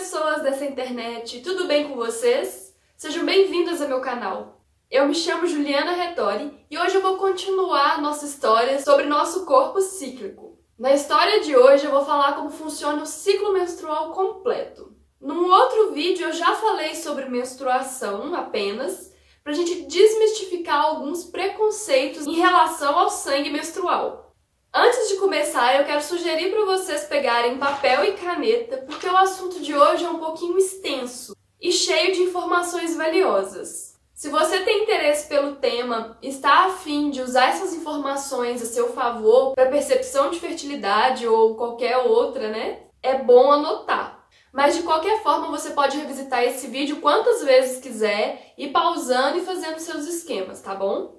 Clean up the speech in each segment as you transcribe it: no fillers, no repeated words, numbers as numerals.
pessoas dessa internet, tudo bem com vocês? Sejam bem-vindas ao meu canal. Eu me chamo Juliana Rettori e hoje eu vou continuar nossa história sobre nosso corpo cíclico. Na história de hoje eu vou falar como funciona o ciclo menstrual completo. Num outro vídeo eu já falei sobre menstruação apenas, pra gente desmistificar alguns preconceitos em relação ao sangue menstrual. Antes de começar, eu quero sugerir para vocês pegarem papel e caneta, porque o assunto de hoje é um pouquinho extenso e cheio de informações valiosas. Se você tem interesse pelo tema e está a fim de usar essas informações a seu favor para percepção de fertilidade ou qualquer outra, é bom anotar. Mas de qualquer forma, você pode revisitar esse vídeo quantas vezes quiser, ir pausando e fazendo seus esquemas, tá bom?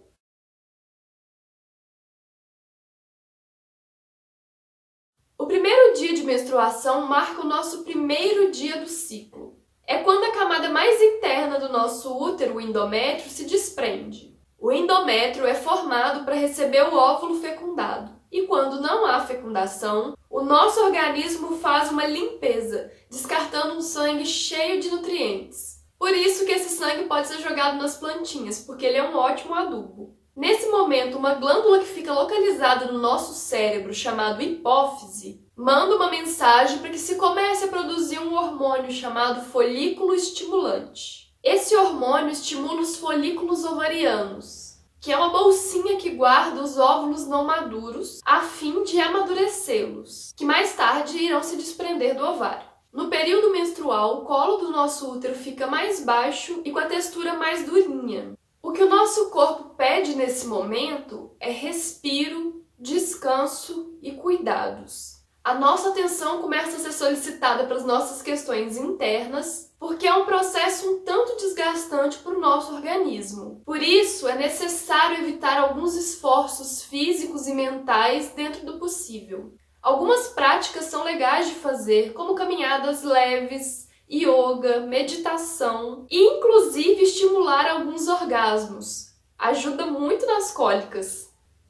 O primeiro dia de menstruação marca o nosso primeiro dia do ciclo. É quando a camada mais interna do nosso útero, o endométrio, se desprende. O endométrio é formado para receber o óvulo fecundado. E quando não há fecundação, o nosso organismo faz uma limpeza, descartando um sangue cheio de nutrientes. Por isso que esse sangue pode ser jogado nas plantinhas, porque ele é um ótimo adubo. Nesse momento, uma glândula que fica localizada no nosso cérebro, chamado hipófise, manda uma mensagem para que se comece a produzir um hormônio chamado folículo estimulante. Esse hormônio estimula os folículos ovarianos, que é uma bolsinha que guarda os óvulos não maduros a fim de amadurecê-los, que mais tarde irão se desprender do ovário. No período menstrual, o colo do nosso útero fica mais baixo e com a textura mais durinha. O que o nosso corpo pede nesse momento é respiro, descanso e cuidados. A nossa atenção começa a ser solicitada para as nossas questões internas, porque é um processo um tanto desgastante para o nosso organismo. Por isso, é necessário evitar alguns esforços físicos e mentais dentro do possível. Algumas práticas são legais de fazer, como caminhadas leves, yoga, meditação e inclusive estimular alguns orgasmos. Ajuda muito nas cólicas.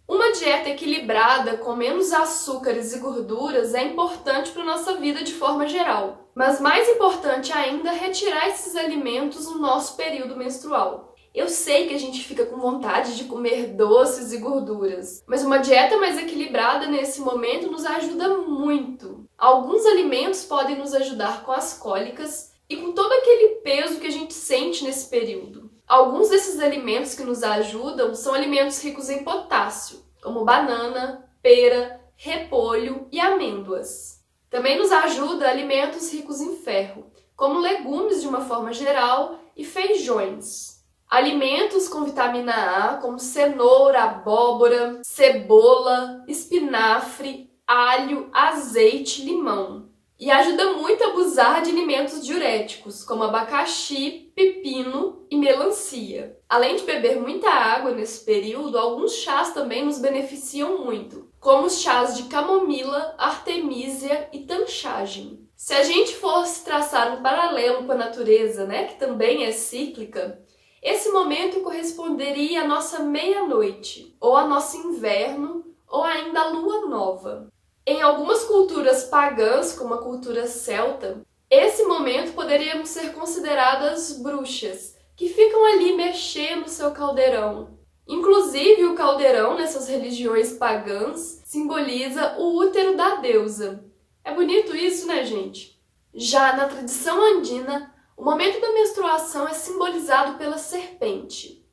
Uma dieta equilibrada, com menos açúcares e gorduras, é importante para a nossa vida de forma geral. Mas mais importante ainda é retirar esses alimentos no nosso período menstrual. Eu sei que a gente fica com vontade de comer doces e gorduras, mas uma dieta mais equilibrada nesse momento nos ajuda muito. Alguns alimentos podem nos ajudar com as cólicas e com todo aquele peso que a gente sente nesse período. Alguns desses alimentos que nos ajudam são alimentos ricos em potássio, como banana, pera, repolho e amêndoas. Também nos ajuda alimentos ricos em ferro, como legumes de uma forma geral e feijões. Alimentos com vitamina A, como cenoura, abóbora, cebola, espinafre, alho, azeite, limão. E ajuda muito a abusar de alimentos diuréticos, como abacaxi, pepino e melancia. Além de beber muita água nesse período, alguns chás também nos beneficiam muito, como os chás de camomila, artemisia e tanchagem. Se a gente fosse traçar um paralelo com a natureza, que também é cíclica, esse momento corresponderia à nossa meia-noite, ou ao nosso inverno, ou ainda à lua nova. Em algumas culturas pagãs, como a cultura celta, esse momento poderíamos ser consideradas bruxas, que ficam ali mexendo o seu caldeirão. Inclusive, o caldeirão, nessas religiões pagãs, simboliza o útero da deusa. É bonito isso, né, gente? Já na tradição andina, o momento da menstruação é simbolizado pela serpente.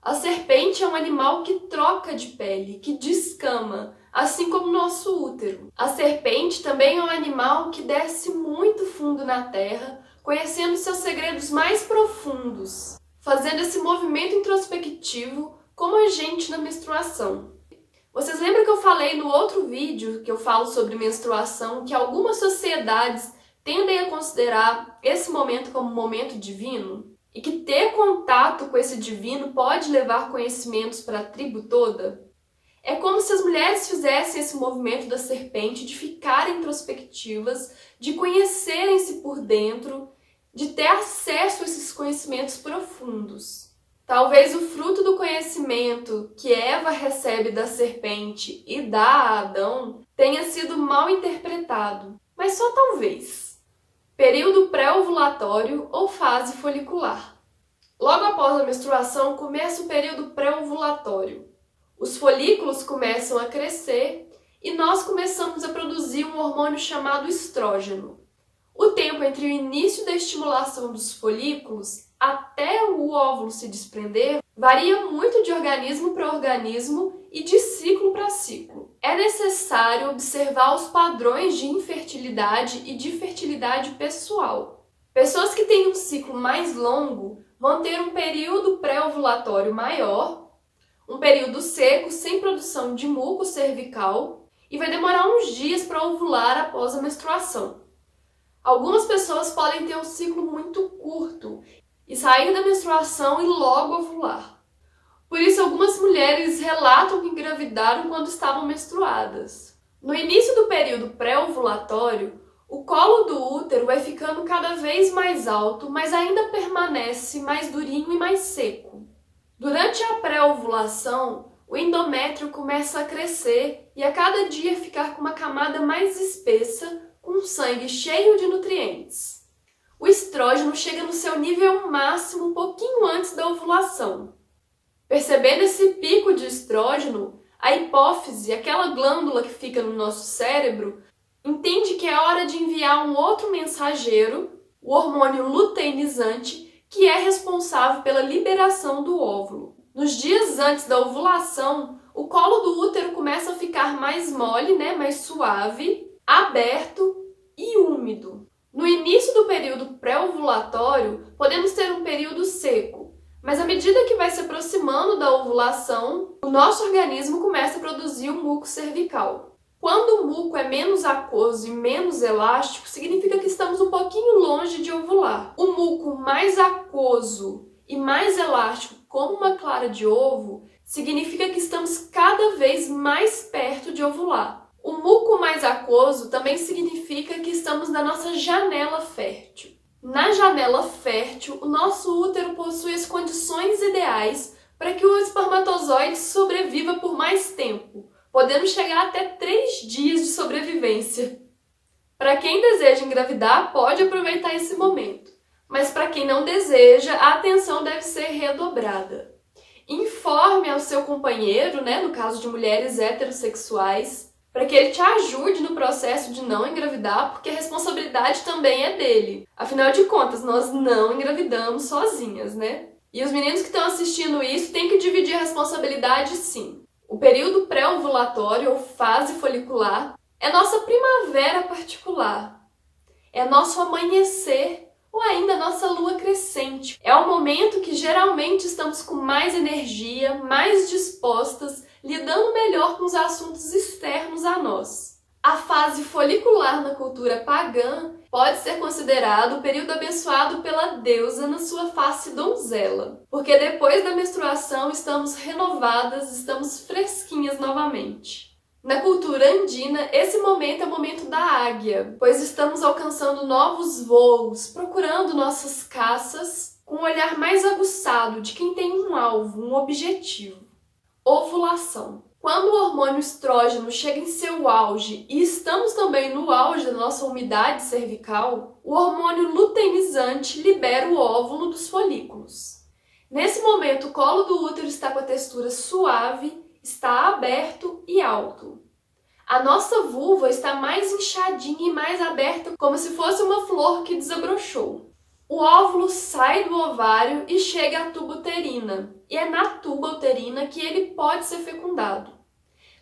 A serpente é um animal que troca de pele, que descama, assim como o nosso útero. A serpente também é um animal que desce muito fundo na terra, conhecendo seus segredos mais profundos, fazendo esse movimento introspectivo como a gente na menstruação. Vocês lembram que eu falei no outro vídeo que eu falo sobre menstruação que algumas sociedades tendem a considerar esse momento como um momento divino? E que ter contato com esse divino pode levar conhecimentos para a tribo toda? É como se as mulheres fizessem esse movimento da serpente de ficarem introspectivas, de conhecerem-se por dentro, de ter acesso a esses conhecimentos profundos. Talvez o fruto do conhecimento que Eva recebe da serpente e dá a Adão tenha sido mal interpretado, mas só talvez. período pré-ovulatório ou fase folicular. Logo após a menstruação, começa o período pré-ovulatório. Os folículos começam a crescer e nós começamos a produzir um hormônio chamado estrógeno. O tempo entre o início da estimulação dos folículos até o óvulo se desprender varia muito de organismo para organismo e de ciclo para ciclo. É necessário observar os padrões de infertilidade e de fertilidade pessoal. Pessoas que têm um ciclo mais longo vão ter um período pré-ovulatório maior, um período seco sem produção de muco cervical e vai demorar uns dias para ovular após a menstruação. Algumas pessoas podem ter um ciclo muito curto e sair da menstruação e logo ovular. Por isso, algumas mulheres relatam que engravidaram quando estavam menstruadas. No início do período pré-ovulatório, o colo do útero vai ficando cada vez mais alto, mas ainda permanece mais durinho e mais seco. Durante a pré-ovulação, o endométrio começa a crescer e a cada dia ficar com uma camada mais espessa, com sangue cheio de nutrientes. O estrógeno chega no seu nível máximo um pouquinho antes da ovulação. Percebendo esse pico de estrógeno, a hipófise, aquela glândula que fica no nosso cérebro, entende que é hora de enviar um outro mensageiro, o hormônio luteinizante, que é responsável pela liberação do óvulo. Nos dias antes da ovulação, o colo do útero começa a ficar mais mole, mais suave, aberto e úmido. No início do período pré-ovulatório, podemos ter um período seco, mas à medida que vai se aproximando da ovulação, o nosso organismo começa a produzir o muco cervical. Quando o muco é menos aquoso e menos elástico, significa que estamos um pouquinho longe de ovular. O muco mais aquoso e mais elástico, como uma clara de ovo, significa que estamos cada vez mais perto de ovular. O muco mais aquoso também significa que estamos na nossa janela fértil. Na janela fértil, o nosso útero possui as condições ideais para que o espermatozoide sobreviva por mais tempo, podendo chegar até 3 dias de sobrevivência. Para quem deseja engravidar, pode aproveitar esse momento, mas para quem não deseja, a atenção deve ser redobrada. Informe ao seu companheiro, no caso de mulheres heterossexuais, para que ele te ajude no processo de não engravidar, porque a responsabilidade também é dele. Afinal de contas, nós não engravidamos sozinhas, E os meninos que estão assistindo isso têm que dividir a responsabilidade, sim. O período pré-ovulatório ou fase folicular é nossa primavera particular. É nosso amanhecer ou ainda nossa lua crescente. É o momento que geralmente estamos com mais energia, mais dispostas, lidando melhor com os assuntos externos a nós. A fase folicular na cultura pagã pode ser considerado o período abençoado pela deusa na sua face donzela, porque depois da menstruação estamos renovadas, estamos fresquinhas novamente. Na cultura andina, esse momento é o momento da águia, pois estamos alcançando novos voos, procurando nossas caças com um olhar mais aguçado de quem tem um alvo, um objetivo. Ovulação. Quando o hormônio estrógeno chega em seu auge e estamos também no auge da nossa umidade cervical, o hormônio luteinizante libera o óvulo dos folículos. Nesse momento, o colo do útero está com a textura suave, está aberto e alto. A nossa vulva está mais inchadinha e mais aberta, como se fosse uma flor que desabrochou. O óvulo sai do ovário e chega à tuba uterina, e é na tuba uterina que ele pode ser fecundado.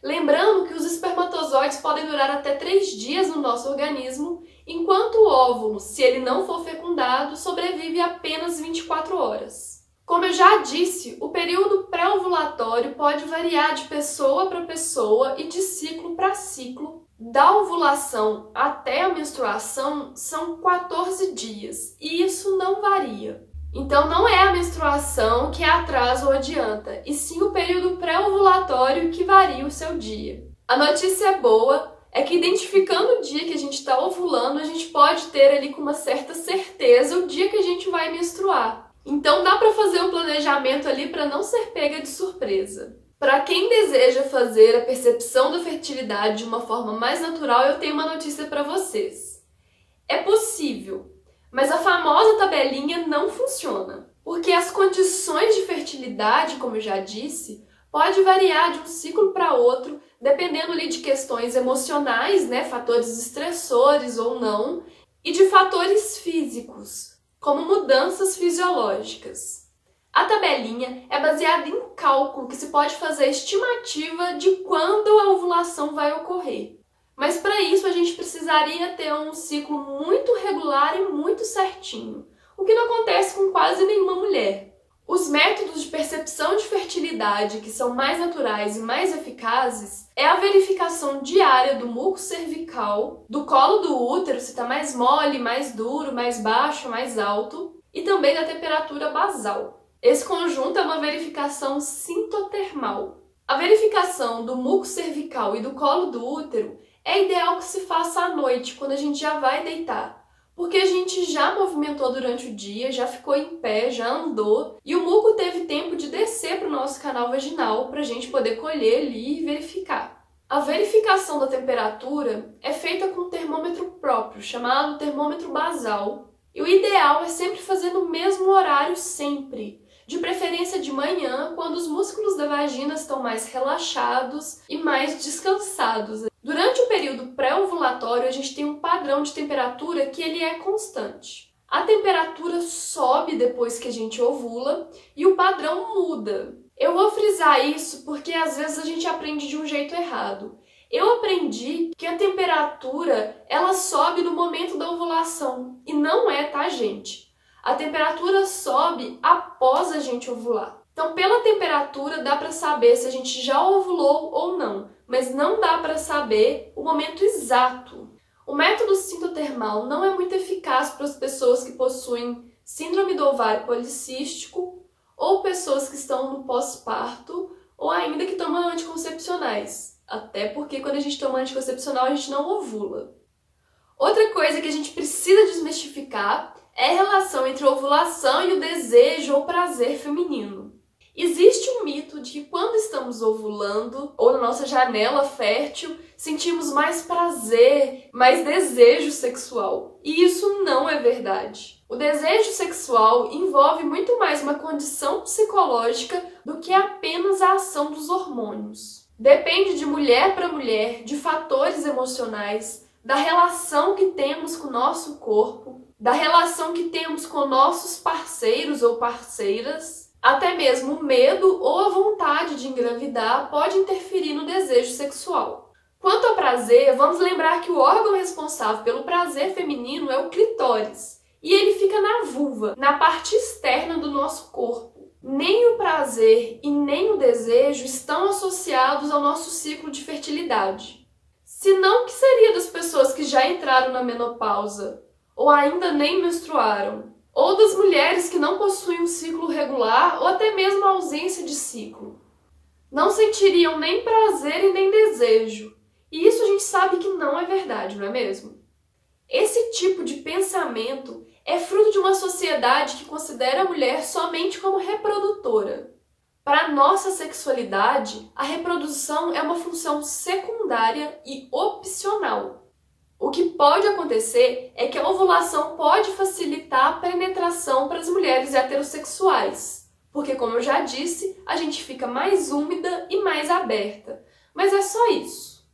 Lembrando que os espermatozoides podem durar até 3 dias no nosso organismo, enquanto o óvulo, se ele não for fecundado, sobrevive apenas 24 horas. Como eu já disse, o período pré-ovulatório pode variar de pessoa para pessoa e de ciclo para ciclo. Da ovulação até a menstruação são 14 dias, e isso não varia. Então não é a menstruação que atrasa ou adianta, e sim o período pré-ovulatório que varia o seu dia. A notícia boa é que identificando o dia que a gente está ovulando, a gente pode ter ali com uma certa certeza o dia que a gente vai menstruar. Então dá para fazer um planejamento ali para não ser pega de surpresa. Para quem deseja fazer a percepção da fertilidade de uma forma mais natural, eu tenho uma notícia para vocês. É possível possível, mas a famosa tabelinha não funciona, porque as condições de fertilidade, como eu já disse, pode variar de um ciclo para outro, dependendo ali de questões emocionais, né, fatores estressores ou não, e de fatores físicos, como mudanças fisiológicas. A tabelinha é baseada em cálculo que se pode fazer estimativa de quando a ovulação vai ocorrer. Mas para isso a gente precisaria ter um ciclo muito regular e muito certinho, o que não acontece com quase nenhuma mulher. Os métodos de percepção de fertilidade que são mais naturais e mais eficazes é a verificação diária do muco cervical, do colo do útero, se está mais mole, mais duro, mais baixo, mais alto, e também da temperatura basal. Esse conjunto é uma verificação sintotermal. A verificação do muco cervical e do colo do útero é ideal que se faça à noite, quando a gente já vai deitar, porque a gente já movimentou durante o dia, já ficou em pé, já andou, e o muco teve tempo de descer para o nosso canal vaginal para a gente poder colher ali e verificar. A verificação da temperatura é feita com um termômetro próprio, chamado termômetro basal, e o ideal é sempre fazer no mesmo horário sempre, de preferência de manhã, quando os músculos da vagina estão mais relaxados e mais descansados. Durante o período pré-ovulatório, a gente tem um padrão de temperatura que ele é constante. A temperatura sobe depois que a gente ovula e o padrão muda. Eu vou frisar isso porque às vezes a gente aprende de um jeito errado. Eu aprendi que a temperatura ela sobe no momento da ovulação e não é, tá, gente? A temperatura sobe após a gente ovular. Então, pela temperatura dá para saber se a gente já ovulou ou não, mas não dá para saber o momento exato. O método sintotermal não é muito eficaz para as pessoas que possuem síndrome do ovário policístico ou pessoas que estão no pós-parto ou ainda que tomam anticoncepcionais. Até porque quando a gente toma anticoncepcional a gente não ovula. Outra coisa que a gente precisa desmistificar é a relação entre a ovulação e o desejo ou prazer feminino. Existe um mito de que quando estamos ovulando ou na nossa janela fértil, sentimos mais prazer, mais desejo sexual. E isso não é verdade. O desejo sexual envolve muito mais uma condição psicológica do que apenas a ação dos hormônios. Depende de mulher para mulher, de fatores emocionais, da relação que temos com o nosso corpo, da relação que temos com nossos parceiros ou parceiras. Até mesmo o medo ou a vontade de engravidar pode interferir no desejo sexual. Quanto ao prazer, vamos lembrar que o órgão responsável pelo prazer feminino é o clitóris, e ele fica na vulva, na parte externa do nosso corpo. Nem o prazer e nem o desejo estão associados ao nosso ciclo de fertilidade. Senão, o que seria das pessoas que já entraram na menopausa, ou ainda nem menstruaram? Ou das mulheres que não possuem um ciclo regular ou até mesmo a ausência de ciclo. Não sentiriam nem prazer e nem desejo. E isso a gente sabe que não é verdade, não é mesmo? Esse tipo de pensamento é fruto de uma sociedade que considera a mulher somente como reprodutora. Para a nossa sexualidade, a reprodução é uma função secundária e opcional. O que pode acontecer é que a ovulação pode facilitar a penetração para as mulheres heterossexuais, porque, como eu já disse, a gente fica mais úmida e mais aberta. Mas é só isso.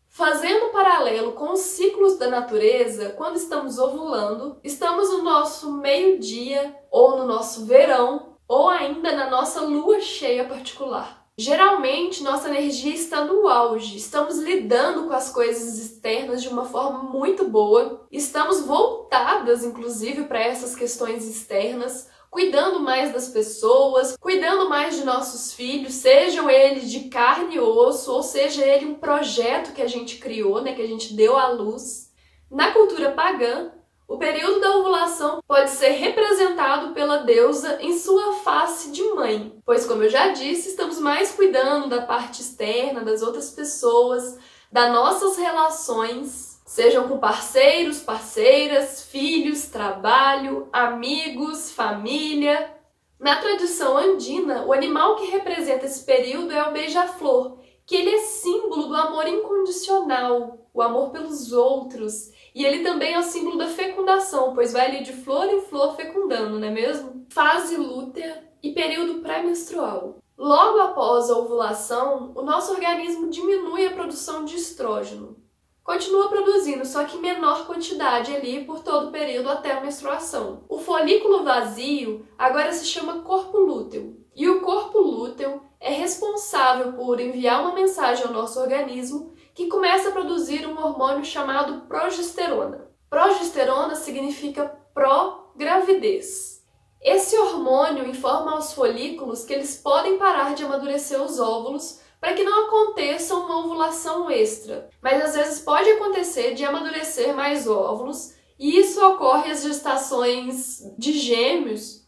Fazendo paralelo com os ciclos da natureza, quando estamos ovulando, estamos no nosso meio-dia, ou no nosso verão, ou ainda na nossa lua cheia particular. Geralmente, nossa energia está no auge, estamos lidando com as coisas externas de uma forma muito boa, estamos voltadas, inclusive, para essas questões externas, cuidando mais das pessoas, cuidando mais de nossos filhos, sejam eles de carne e osso, ou seja ele um projeto que a gente criou, que a gente deu à luz. Na cultura pagã, o período da ovulação pode ser representado pela deusa em sua face de mãe, pois, como eu já disse, estamos mais cuidando da parte externa, das outras pessoas, das nossas relações, sejam com parceiros, parceiras, filhos, trabalho, amigos, família. Na tradição andina, o animal que representa esse período é o beija-flor, que ele é símbolo do amor incondicional, o amor pelos outros, E ele também é o símbolo da fecundação, pois vai ali de flor em flor fecundando, não é mesmo? Fase lútea e período pré-menstrual. Logo após a ovulação, o nosso organismo diminui a produção de estrógeno. Continua produzindo, só que em menor quantidade ali por todo o período até a menstruação. O folículo vazio agora se chama corpo lúteo. E o corpo lúteo é responsável por enviar uma mensagem ao nosso organismo que começa a produzir um hormônio chamado progesterona. Progesterona significa pró-gravidez. Esse hormônio informa aos folículos que eles podem parar de amadurecer os óvulos para que não aconteça uma ovulação extra. Mas às vezes pode acontecer de amadurecer mais óvulos, e isso ocorre às gestações de gêmeos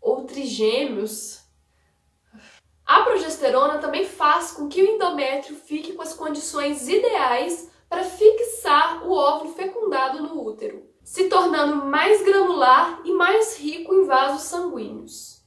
ou trigêmeos. A progesterona também faz com que o endométrio fique com as condições ideais para fixar o óvulo fecundado no útero, se tornando mais granular e mais rico em vasos sanguíneos.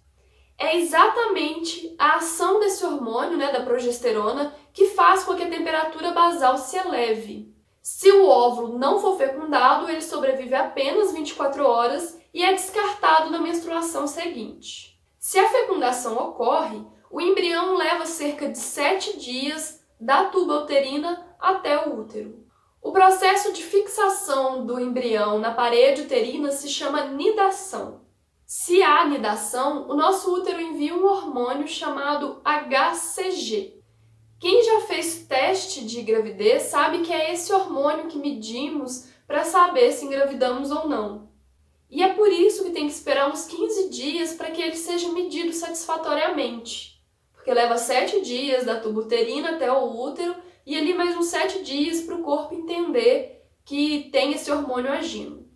É exatamente a ação desse hormônio, da progesterona, que faz com que a temperatura basal se eleve. Se o óvulo não for fecundado, ele sobrevive apenas 24 horas e é descartado na menstruação seguinte. Se a fecundação ocorre, o embrião leva cerca de 7 dias da tuba uterina até o útero. O processo de fixação do embrião na parede uterina se chama nidação. Se há nidação, o nosso útero envia um hormônio chamado HCG. Quem já fez teste de gravidez sabe que é esse hormônio que medimos para saber se engravidamos ou não. E é por isso que tem que esperar uns 15 dias para que ele seja medido satisfatoriamente. Porque leva 7 dias da tuba uterina até o útero e ali mais uns 7 dias para o corpo entender que tem esse hormônio agindo.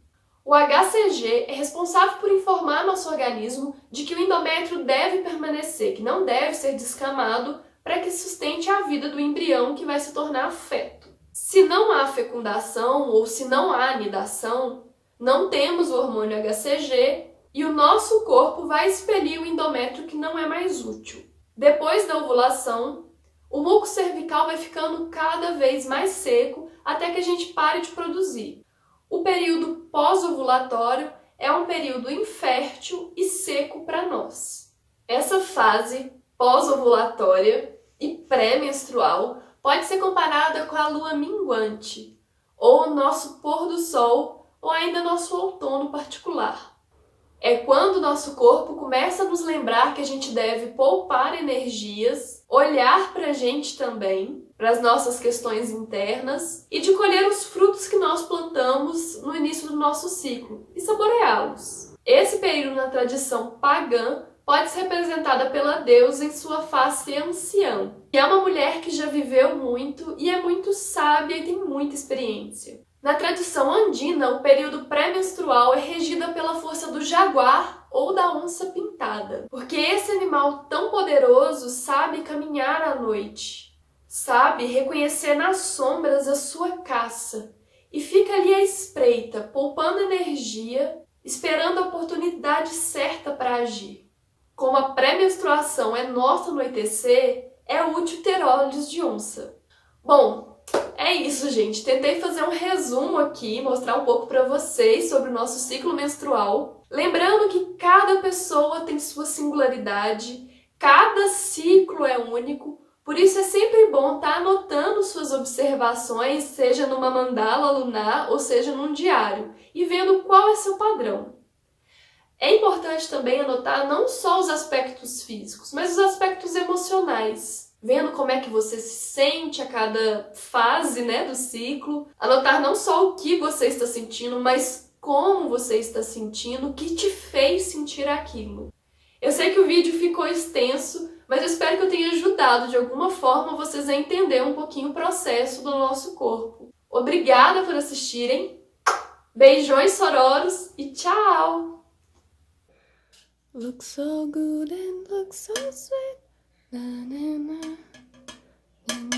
O HCG é responsável por informar nosso organismo de que o endométrio deve permanecer, que não deve ser descamado para que sustente a vida do embrião que vai se tornar feto. Se não há fecundação ou se não há nidação, não temos o hormônio HCG e o nosso corpo vai expelir o endométrio que não é mais útil. Depois da ovulação, o muco cervical vai ficando cada vez mais seco até que a gente pare de produzir. O período pós-ovulatório é um período infértil e seco para nós. Essa fase pós-ovulatória e pré-menstrual pode ser comparada com a lua minguante, ou o nosso pôr do sol, ou ainda nosso outono particular. É quando o nosso corpo começa a nos lembrar que a gente deve poupar energias, olhar para a gente também, para as nossas questões internas e de colher os frutos que nós plantamos no início do nosso ciclo e saboreá-los. Esse período na tradição pagã pode ser representada pela deusa em sua face anciã, que é uma mulher que já viveu muito e é muito sábia e tem muita experiência. Na tradição andina, o período pré-menstrual é regido pela força do jaguar ou da onça pintada, porque esse animal tão poderoso sabe caminhar à noite, sabe reconhecer nas sombras a sua caça e fica ali à espreita, poupando energia, esperando a oportunidade certa para agir. Como a pré-menstruação é nosso anoitecer, é útil ter olhos de onça. Bom, é isso, gente. Tentei fazer um resumo aqui, mostrar um pouco para vocês sobre o nosso ciclo menstrual. Lembrando que cada pessoa tem sua singularidade, cada ciclo é único, por isso é sempre bom estar anotando suas observações, seja numa mandala lunar ou seja num diário, e vendo qual é seu padrão. É importante também anotar não só os aspectos físicos, mas os aspectos emocionais. Vendo como é que você se sente a cada fase, do ciclo. Anotar não só o que você está sentindo, mas como você está sentindo, o que te fez sentir aquilo. Eu sei que o vídeo ficou extenso, mas eu espero que eu tenha ajudado de alguma forma vocês a entender um pouquinho o processo do nosso corpo. Obrigada por assistirem, beijões sororos e tchau! Looks so good and looks so sweet. Na, na, na.